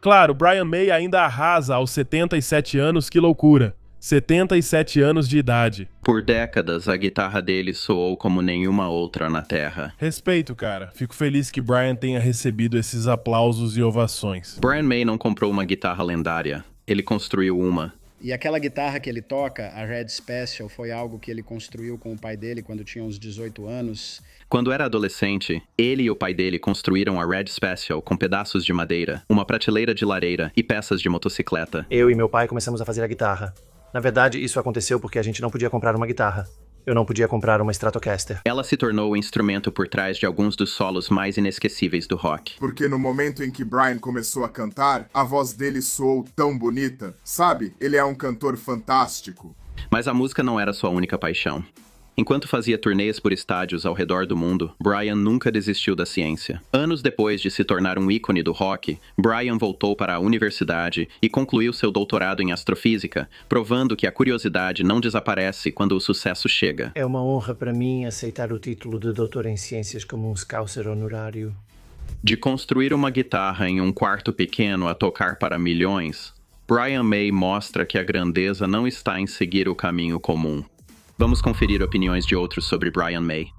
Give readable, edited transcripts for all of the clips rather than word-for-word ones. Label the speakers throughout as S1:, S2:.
S1: Claro, Brian May ainda arrasa aos 77 anos, que loucura. 77 anos de idade.
S2: Por décadas, a guitarra dele soou como nenhuma outra na Terra.
S1: Respeito, cara. Fico feliz que Brian tenha recebido esses aplausos e ovações.
S2: Brian May não comprou uma guitarra lendária. Ele construiu uma.
S3: E aquela guitarra que ele toca, a Red Special, foi algo que ele construiu com o pai dele quando tinha uns 18 anos.
S2: Quando era adolescente, ele e o pai dele construíram a Red Special com pedaços de madeira, uma prateleira de lareira e peças de motocicleta.
S4: Eu e meu pai começamos a fazer a guitarra. Na verdade, isso aconteceu porque a gente não podia comprar uma guitarra. Eu não podia comprar uma Stratocaster.
S2: Ela se tornou o instrumento por trás de alguns dos solos mais inesquecíveis do rock.
S5: Porque no momento em que Brian começou a cantar, a voz dele soou tão bonita. Sabe, ele é um cantor fantástico.
S2: Mas a música não era sua única paixão. Enquanto fazia turnês por estádios ao redor do mundo, Brian nunca desistiu da ciência. Anos depois de se tornar um ícone do rock, Brian voltou para a universidade e concluiu seu doutorado em astrofísica, provando que a curiosidade não desaparece quando o sucesso chega.
S4: É uma honra para mim aceitar o título de doutor em ciências como um Scouser honorário.
S2: De construir uma guitarra em um quarto pequeno a tocar para milhões, Brian May mostra que a grandeza não está em seguir o caminho comum. Vamos conferir opiniões de outros sobre Brian May.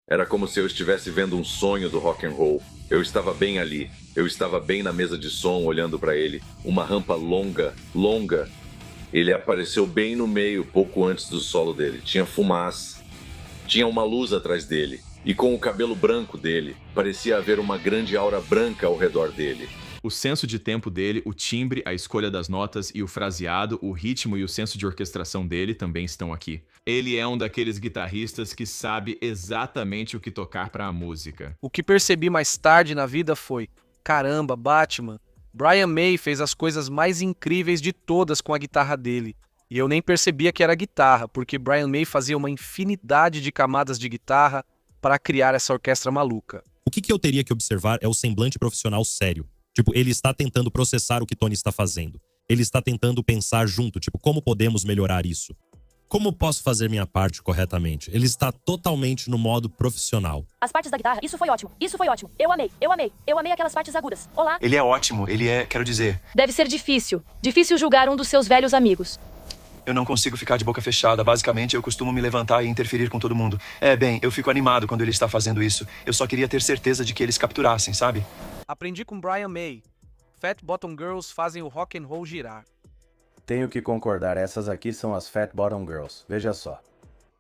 S6: Era como se eu estivesse vendo um sonho do rock and roll. Eu estava bem ali. Eu estava bem na mesa de som olhando para ele. Uma rampa longa, longa. Ele apareceu bem no meio, pouco antes do solo dele. Tinha fumaça. Tinha uma luz atrás dele. E com o cabelo branco dele, parecia haver uma grande aura branca ao redor dele.
S7: O senso de tempo dele, o timbre, a escolha das notas e o fraseado, o ritmo e o senso de orquestração dele também estão aqui. Ele é um daqueles guitarristas que sabe exatamente o que tocar para a música.
S8: O que percebi mais tarde na vida foi: caramba, Batman, Brian May fez as coisas mais incríveis de todas com a guitarra dele. E eu nem percebia que era guitarra, porque Brian May fazia uma infinidade de camadas de guitarra para criar essa orquestra maluca.
S9: O que eu teria que observar é o semblante profissional sério. Tipo, ele está tentando processar o que Tony está fazendo. Ele está tentando pensar junto, tipo, como podemos melhorar isso? Como posso fazer minha parte corretamente? Ele está totalmente no modo profissional.
S10: As partes da guitarra, isso foi ótimo, isso foi ótimo. Eu amei, eu amei, eu amei aquelas partes agudas. Olá.
S4: Ele é ótimo, quero dizer...
S10: Deve ser difícil julgar um dos seus velhos amigos.
S4: Eu não consigo ficar de boca fechada. Basicamente, eu costumo me levantar e interferir com todo mundo. Eu fico animado quando ele está fazendo isso. Eu só queria ter certeza de que eles capturassem, sabe?
S8: Aprendi com Brian May. Fat Bottom Girls fazem o rock and roll girar.
S11: Tenho que concordar, essas aqui são as Fat Bottom Girls. Veja só.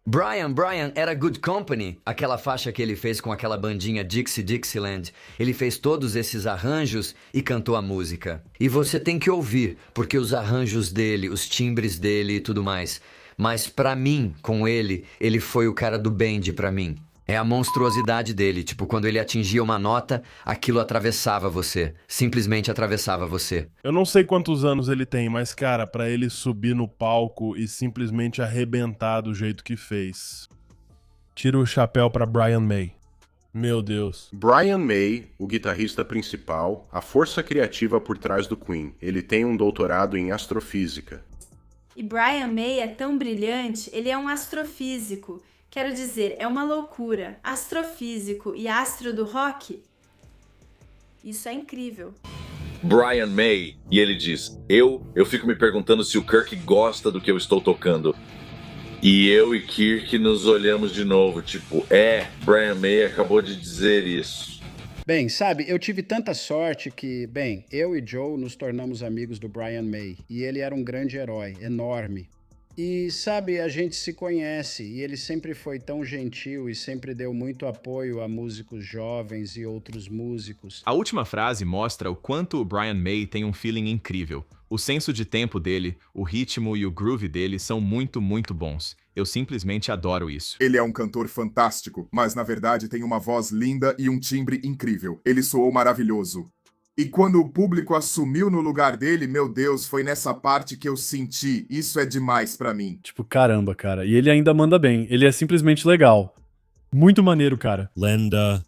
S12: Brian era Good Company, aquela faixa que ele fez com aquela bandinha Dixie Dixieland. Ele fez todos esses arranjos e cantou a música. E você tem que ouvir, porque os arranjos dele, os timbres dele e tudo mais. Mas pra mim, com ele foi o cara do band pra mim. É a monstruosidade dele, tipo, quando ele atingia uma nota, aquilo atravessava você. Simplesmente atravessava você.
S1: Eu não sei quantos anos ele tem, mas, cara, pra ele subir no palco e simplesmente arrebentar do jeito que fez. Tira o chapéu pra Brian May. Meu Deus.
S13: Brian May, o guitarrista principal, a força criativa por trás do Queen. Ele tem um doutorado em astrofísica.
S14: E Brian May é tão brilhante, ele é um astrofísico. Quero dizer, é uma loucura. Astrofísico e astro do rock? Isso é incrível.
S6: Brian May, e ele diz: Eu fico me perguntando se o Kirk gosta do que eu estou tocando. E eu e Kirk nos olhamos de novo, tipo, Brian May acabou de dizer isso.
S3: Bem, sabe, eu tive tanta sorte que, eu e Joe nos tornamos amigos do Brian May. E ele era um grande herói, enorme. E, sabe, a gente se conhece e ele sempre foi tão gentil e sempre deu muito apoio a músicos jovens e outros músicos.
S7: A última frase mostra o quanto o Brian May tem um feeling incrível. O senso de tempo dele, o ritmo e o groove dele são muito, muito bons. Eu simplesmente adoro isso.
S5: Ele é um cantor fantástico, mas na verdade tem uma voz linda e um timbre incrível. Ele soou maravilhoso. E quando o público assumiu no lugar dele, meu Deus, foi nessa parte que eu senti. Isso é demais pra mim.
S15: Tipo, caramba, cara. E ele ainda manda bem. Ele é simplesmente legal. Muito maneiro, cara.
S9: Lenda.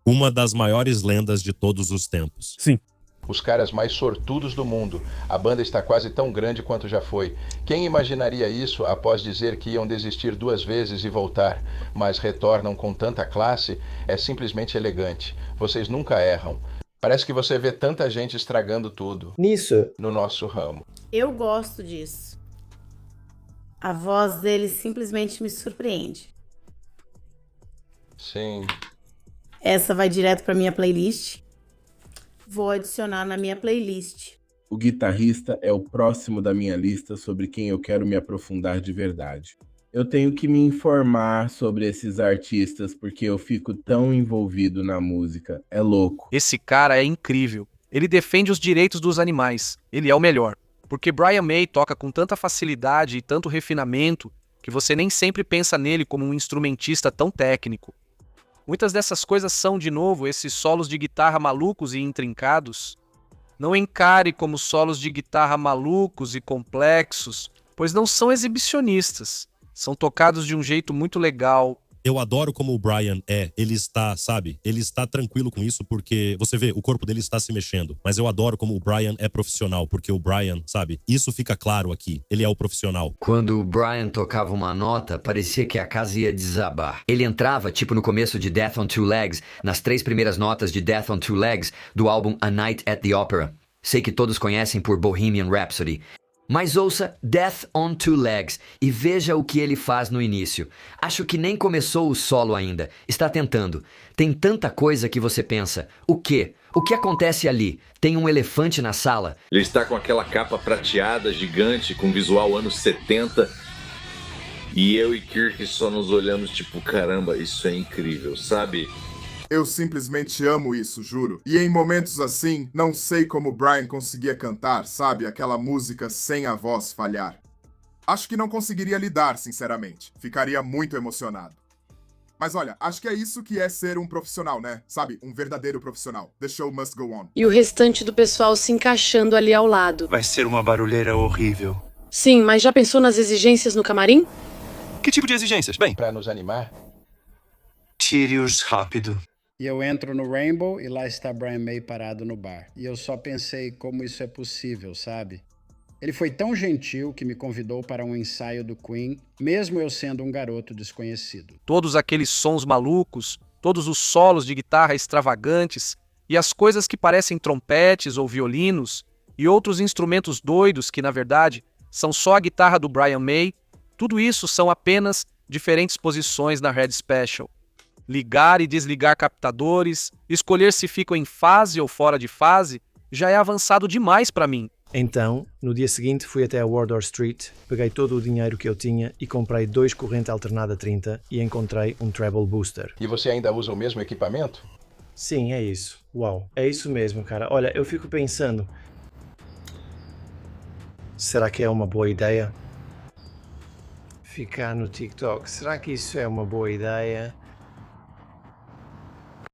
S9: Uma das maiores lendas de todos os tempos.
S15: Sim.
S16: Os caras mais sortudos do mundo. A banda está quase tão grande quanto já foi. Quem imaginaria isso após dizer que iam desistir 2 vezes e voltar, mas retornam com tanta classe? É simplesmente elegante. Vocês nunca erram. Parece que você vê tanta gente estragando tudo no nosso ramo.
S17: Eu gosto disso. A voz dele simplesmente me surpreende.
S16: Sim.
S17: Essa vai direto pra minha playlist. Vou adicionar na minha playlist.
S18: O guitarrista é o próximo da minha lista sobre quem eu quero me aprofundar de verdade. Eu tenho que me informar sobre esses artistas porque eu fico tão envolvido na música. É louco.
S8: Esse cara é incrível. Ele defende os direitos dos animais. Ele é o melhor. Porque Brian May toca com tanta facilidade e tanto refinamento que você nem sempre pensa nele como um instrumentista tão técnico. Muitas dessas coisas são, de novo, esses solos de guitarra malucos e intrincados. Não encare como solos de guitarra malucos e complexos, pois não são exibicionistas. São tocados de um jeito muito legal.
S9: Eu adoro como o Brian é. Ele está, sabe? Ele está tranquilo com isso porque, você vê, o corpo dele está se mexendo. Mas eu adoro como o Brian é profissional, porque o Brian, sabe? Isso fica claro aqui. Ele é o profissional.
S12: Quando o Brian tocava uma nota, parecia que a casa ia desabar. Ele entrava, tipo no começo de Death on Two Legs, nas 3 primeiras notas de Death on Two Legs, do álbum A Night at the Opera. Sei que todos conhecem por Bohemian Rhapsody. Mas ouça Death on Two Legs e veja o que ele faz no início. Acho que nem começou o solo ainda. Está tentando. Tem tanta coisa que você pensa. O quê? O que acontece ali? Tem um elefante na sala?
S6: Ele está com aquela capa prateada, gigante, com visual anos 70. E eu e Kirk só nos olhamos tipo, caramba, isso é incrível, sabe?
S5: Eu simplesmente amo isso, juro. E em momentos assim, não sei como o Brian conseguia cantar, sabe? Aquela música sem a voz falhar. Acho que não conseguiria lidar, sinceramente. Ficaria muito emocionado. Mas olha, acho que é isso que é ser um profissional, né? Sabe? Um verdadeiro profissional. The show must go on.
S10: E o restante do pessoal se encaixando ali ao lado.
S4: Vai ser uma barulheira horrível.
S10: Sim, mas já pensou nas exigências no camarim?
S4: Que tipo de exigências? Bem,
S16: Pra nos animar.
S4: tire-os rápido.
S3: E eu entro no Rainbow e lá está Brian May parado no bar. E eu só pensei como isso é possível, sabe? Ele foi tão gentil que me convidou para um ensaio do Queen, mesmo eu sendo um garoto desconhecido.
S8: Todos aqueles sons malucos, todos os solos de guitarra extravagantes e as coisas que parecem trompetes ou violinos e outros instrumentos doidos que, na verdade, são só a guitarra do Brian May, tudo isso são apenas diferentes posições na Red Special. Ligar e desligar captadores, escolher se ficam em fase ou fora de fase, já é avançado demais para mim.
S19: Então, no dia seguinte fui até a Wardour Street, peguei todo o dinheiro que eu tinha e comprei 2 corrente alternada 30 e encontrei um treble booster.
S16: E você ainda usa o mesmo equipamento?
S19: Sim, é isso. Uau, é isso mesmo, cara. Olha, eu fico pensando... Será que é uma boa ideia? Ficar no TikTok, será que isso é uma boa ideia?